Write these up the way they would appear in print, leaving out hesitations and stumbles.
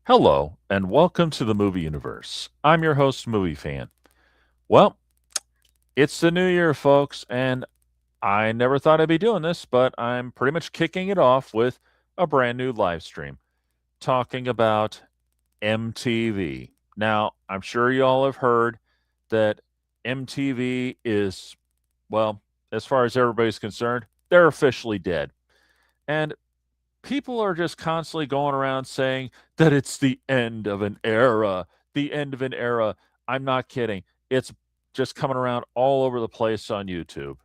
Hello, and welcome to the movie universe. I'm your host, Movie Fan. Well, it's the new year, folks, and I never thought I'd be doing this, but I'm pretty much kicking it off with a brand new live stream talking about MTV. Now, I'm sure you all have heard that MTV is, well, as far as everybody's concerned, they're officially dead. And people are just constantly going around saying that it's the end of an era, the end of an era. I'm not kidding. It's just coming around all over the place on YouTube.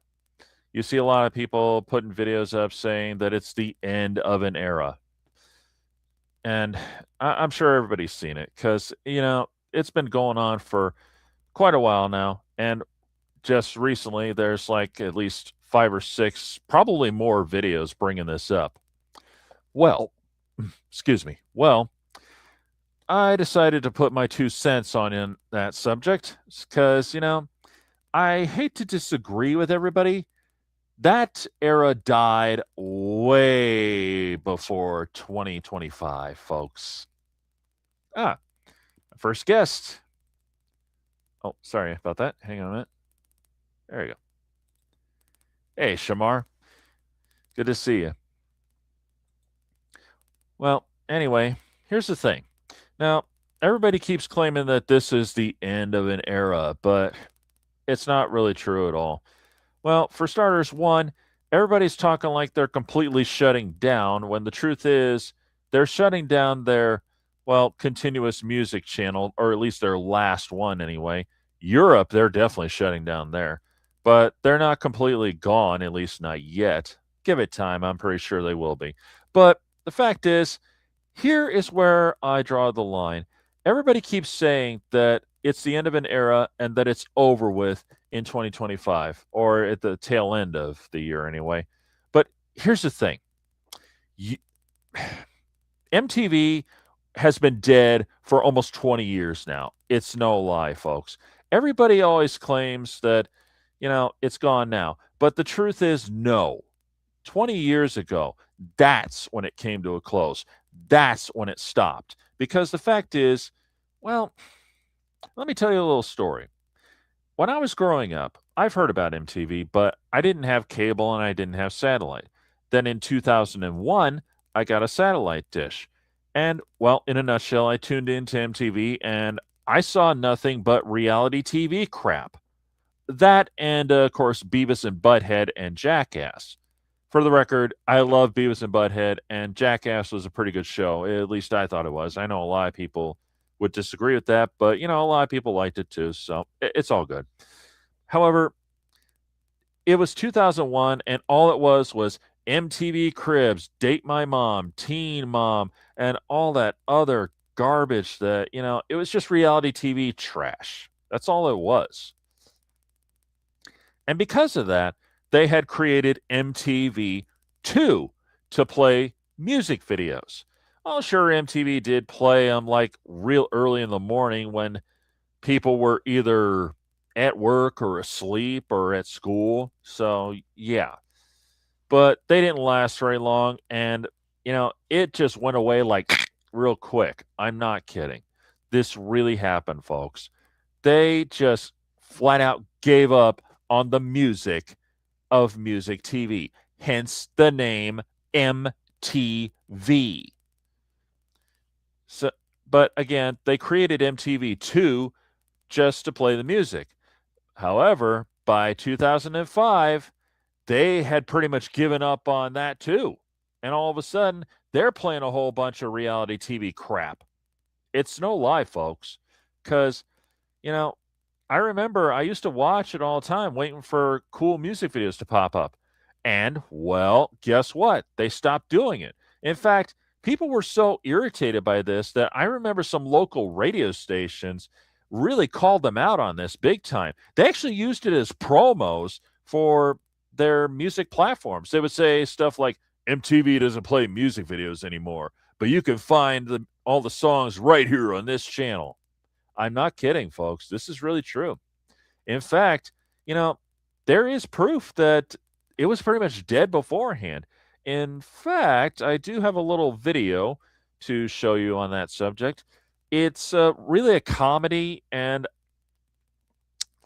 You see a lot of people putting videos up saying that it's the end of an era. And I'm sure everybody's seen it because, it's been going on for quite a while now. And just recently, there's like at least five or six, probably more videos bringing this up. Well, excuse me. Well, I decided to put my 2 cents on in that subject because, I hate to disagree with everybody. That era died way before 2025, folks. Ah, first guest. Oh, sorry about that. Hang on a minute. There you go. Hey, Shamar. Good to see you. Well, anyway, here's the thing. Now, everybody keeps claiming that this is the end of an era, but it's not really true at all. Well, for starters, one, everybody's talking like they're completely shutting down when the truth is they're shutting down their, well, continuous music channel, or at least their last one anyway. Europe, they're definitely shutting down there, but they're not completely gone, at least not yet. Give it time. I'm pretty sure they will be. But the fact is, here is where I draw the line. Everybody keeps saying that it's the end of an era and that it's over with in 2025 or at the tail end of the year anyway. But here's the thing. You, MTV has been dead for almost 20 years now. It's no lie, folks. Everybody always claims that, it's gone now. But the truth is, no. 20 years ago, that's when it came to a close. That's when it stopped. Because the fact is, well, let me tell you a little story. When I was growing up, I've heard about MTV, but I didn't have cable and I didn't have satellite. Then in 2001, I got a satellite dish. And, well, in a nutshell, I tuned into MTV and I saw nothing but reality TV crap. That and, of course, Beavis and Butthead and Jackass. For the record, I love Beavis and Butthead, and Jackass was a pretty good show. At least I thought it was. I know a lot of people would disagree with that, but a lot of people liked it too, so it's all good. However, it was 2001, and all it was MTV Cribs, Date My Mom, Teen Mom, and all that other garbage that, it was just reality TV trash. That's all it was. And because of that, they had created MTV2 to play music videos. Oh, sure, MTV did play them like real early in the morning when people were either at work or asleep or at school. So, yeah. But they didn't last very long. And, it just went away like real quick. I'm not kidding. This really happened, folks. They just flat out gave up on the music of music TV, hence the name MTV. So, but again, they created MTV2 just to play the music. However, by 2005, they had pretty much given up on that too. And all of a sudden, they're playing a whole bunch of reality TV crap. It's no lie, folks, because, you know, I remember I used to watch it all the time, waiting for cool music videos to pop up. And, well, guess what? They stopped doing it. In fact, people were so irritated by this that I remember some local radio stations really called them out on this big time. They actually used it as promos for their music platforms. They would say stuff like, MTV doesn't play music videos anymore, but you can find all the songs right here on this channel. I'm not kidding, folks. This is really true. In fact, there is proof that it was pretty much dead beforehand. In fact, I do have a little video to show you on that subject. It's really a comedy, and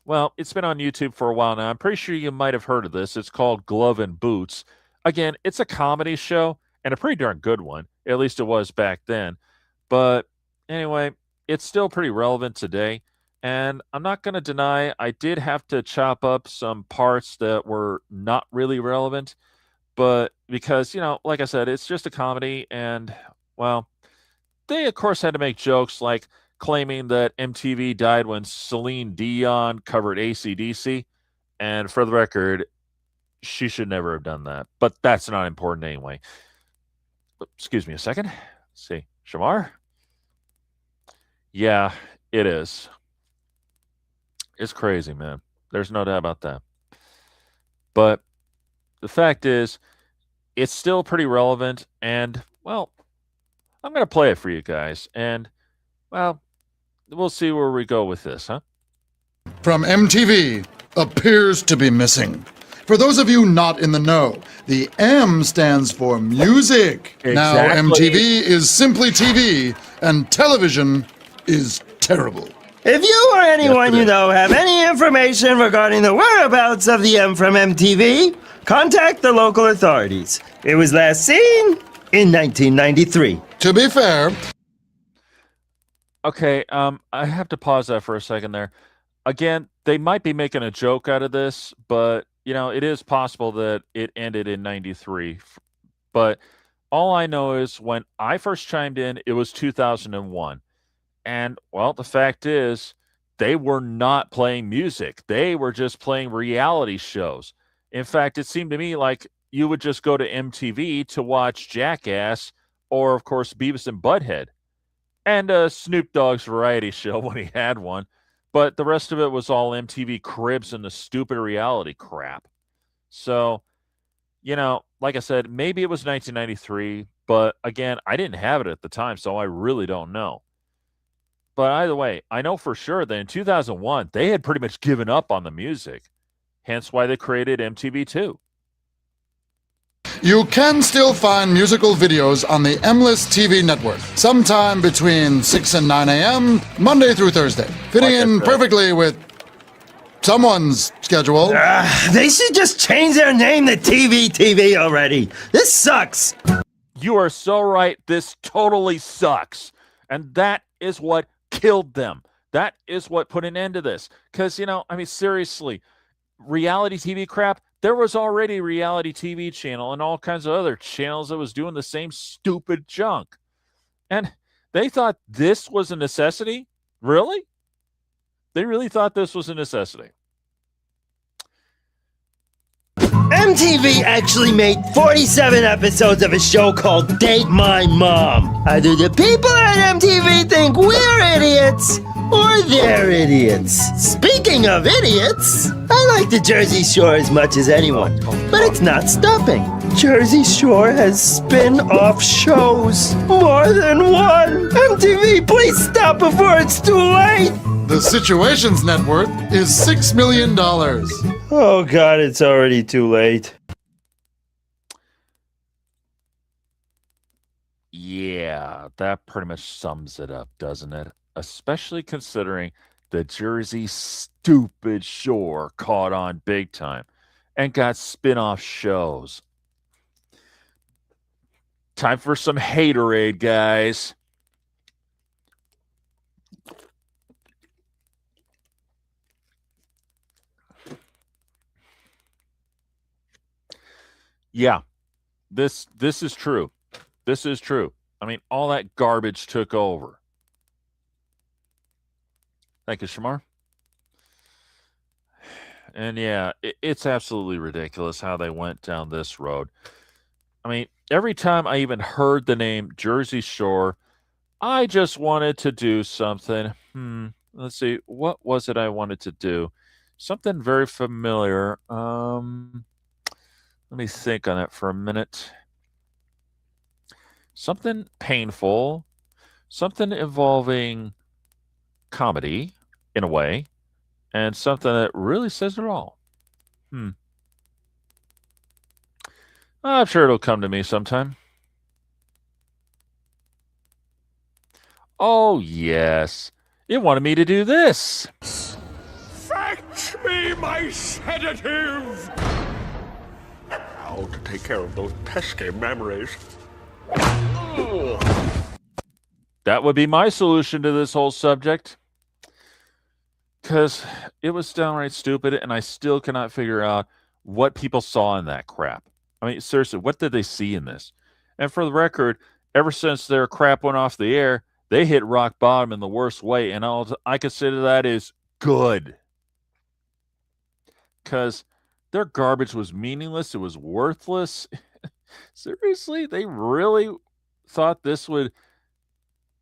well, it's been on YouTube for a while now. I'm pretty sure you might have heard of this. It's called Glove and Boots. Again, it's a comedy show and a pretty darn good one. At least it was back then. But anyway, it's still pretty relevant today. And I'm not going to deny I did have to chop up some parts that were not really relevant. But because, like I said, it's just a comedy. And, well, they, of course, had to make jokes like claiming that MTV died when Celine Dion covered AC/DC. And for the record, she should never have done that. But that's not important anyway. Excuse me a second. Let's see. Shamar? Yeah, it is. It's crazy, man. There's no doubt about that. But the fact is, it's still pretty relevant. And, well, I'm going to play it for you guys. And, well, we'll see where we go with this, huh? From MTV appears to be missing. For those of you not in the know, the M stands for music. Now Exactly. MTV is simply TV, and television is terrible. If you or anyone it you is. know have any information regarding the whereabouts of the M from MTV, contact the local authorities. It was last seen in 1993. To be fair, Okay, I have to pause that for a second there. Again, they might be making a joke out of this, but it is possible that it ended in 93. But all I know is when I first chimed in, it was 2001. And well, the fact is they were not playing music. They were just playing reality shows. In fact, it seemed to me like you would just go to MTV to watch Jackass or of course Beavis and Butthead and Snoop Dogg's variety show when he had one. But the rest of it was all MTV Cribs and the stupid reality crap. So, like I said, maybe it was 1993, but again, I didn't have it at the time, so I really don't know. But either way, I know for sure that in 2001, they had pretty much given up on the music, hence why they created MTV2. you can still find musical videos on the M-List TV network, sometime between 6 and 9 a.m., Monday through Thursday, fitting Like I in said. perfectly with someone's schedule. They should just change their name to TV already. This sucks. You are so right. This totally sucks. And that is what killed them. That is what put an end to this. Because, seriously, reality TV crap, there was already a reality TV channel and all kinds of other channels that was doing the same stupid junk. And they thought this was a necessity? Really? They really thought this was a necessity. MTV actually made 47 episodes of a show called Date My Mom. Either the people at MTV think we're idiots, or they're idiots. Speaking of idiots, I like the Jersey Shore as much as anyone, but it's not stopping. Jersey Shore has spin-off shows. More than one. MTV, please stop before it's too late. The Situation's net worth is $6 million. Oh God, it's already too late. Yeah, that pretty much sums it up, doesn't it? Especially considering the Jersey stupid Shore caught on big time and got spin-off shows. Time for some haterade, guys. Yeah, this is true. This is true. I mean, all that garbage took over. Thank you, Shamar. And yeah, it's absolutely ridiculous how they went down this road. I mean, every time I even heard the name Jersey Shore, I just wanted to do something. Let's see. What was it I wanted to do? Something very familiar. Let me think on that for a minute. Something painful, something involving comedy in a way, and something that really says it all. I'm sure it'll come to me sometime. Oh, yes. It wanted me to do this. Fetch me my sedative! How to take care of those pesky memories. That would be my solution to this whole subject. Because it was downright stupid, and I still cannot figure out what people saw in that crap. I mean, seriously, what did they see in this? And for the record, ever since their crap went off the air, they hit rock bottom in the worst way, and all I consider that is good. Because their garbage was meaningless, it was worthless. Seriously, they really thought this would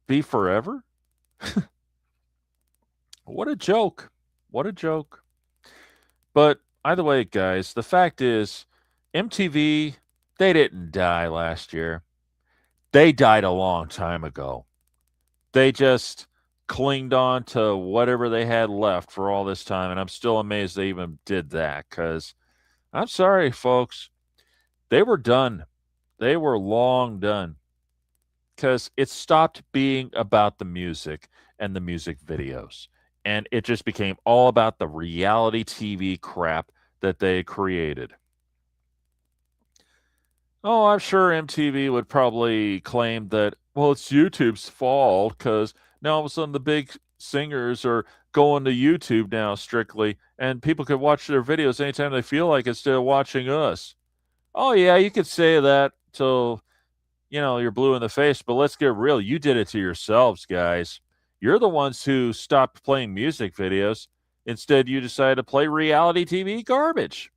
be forever? What a joke. What a joke. But either way, guys, the fact is, MTV, they didn't die last year. They died a long time ago. They just clinged on to whatever they had left for all this time. And I'm still amazed they even did that because I'm sorry, folks. They were done. They were long done because it stopped being about the music and the music videos. And it just became all about the reality TV crap that they created. Oh, I'm sure MTV would probably claim that, well, it's YouTube's fault because now all of a sudden the big singers are going to YouTube now strictly, and people can watch their videos anytime they feel like instead of watching us. Oh, yeah, you could say that till, you're blue in the face, but let's get real. You did it to yourselves, guys. You're the ones who stopped playing music videos. Instead, you decided to play reality TV garbage.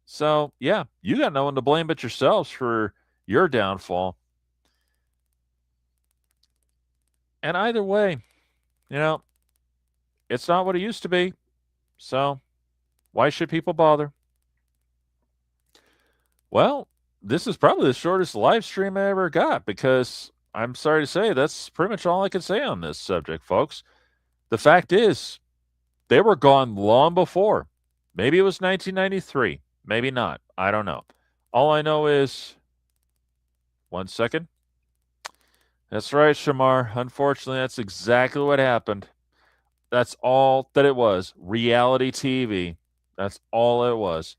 So, yeah, you got no one to blame but yourselves for your downfall. And either way, you know, it's not what it used to be. So, why should people bother? Well, this is probably the shortest live stream I ever got because I'm sorry to say that's pretty much all I can say on this subject, folks. The fact is, they were gone long before. Maybe it was 1993. Maybe not. I don't know. All I know is, one second. That's right, Shamar. Unfortunately, that's exactly what happened. That's all that it was. Reality TV. That's all it was.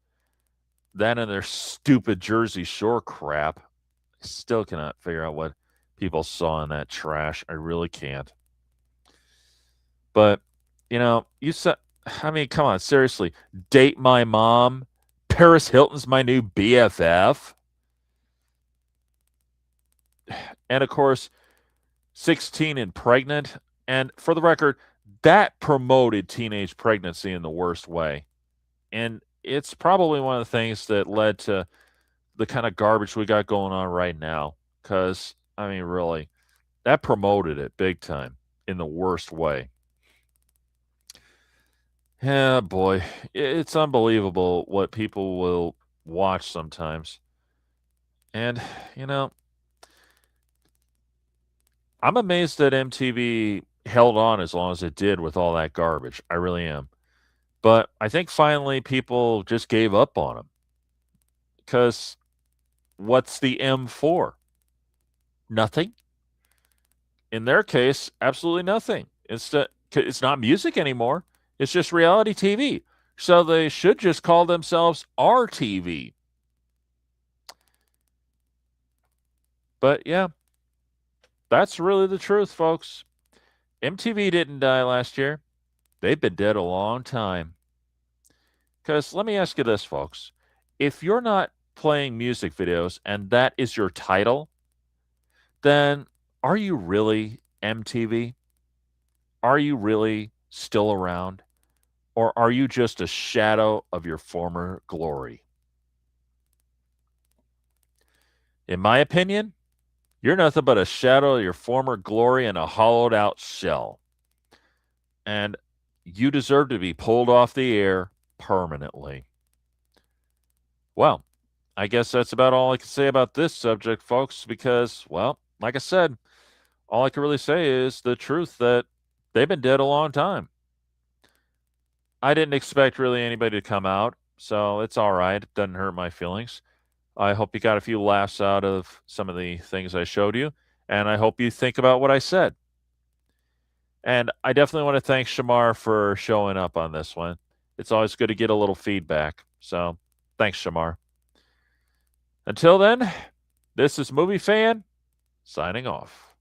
That and their stupid Jersey Shore crap. I still cannot figure out what people saw in that trash. I really can't. But, you said, I mean, come on, seriously. Date my mom. Paris Hilton's my new BFF. And of course, 16 and pregnant. And for the record, that promoted teenage pregnancy in the worst way. And it's probably one of the things that led to the kind of garbage we got going on right now. Because, I mean, really, that promoted it big time in the worst way. Yeah, boy, it's unbelievable what people will watch sometimes. And, you know, I'm amazed that MTV held on as long as it did with all that garbage. I really am. But I think finally people just gave up on them. Because what's the M for? Nothing. In their case, absolutely nothing. It's not music anymore. It's just reality TV. So they should just call themselves RTV. But yeah, that's really the truth, folks. MTV didn't die last year. They've been dead a long time. Because let me ask you this, folks. If you're not playing music videos and that is your title, then are you really MTV? Are you really still around? Or are you just a shadow of your former glory? In my opinion, you're nothing but a shadow of your former glory in a hollowed out shell. And you deserve to be pulled off the air permanently. Well, I guess that's about all I can say about this subject, folks, because, well, like I said, all I can really say is the truth that they've been dead a long time. I didn't expect really anybody to come out, so it's all right. It doesn't hurt my feelings. I hope you got a few laughs out of some of the things I showed you. And I hope you think about what I said. And I definitely want to thank Shamar for showing up on this one. It's always good to get a little feedback. So thanks, Shamar. Until then, this is Movie Fan signing off.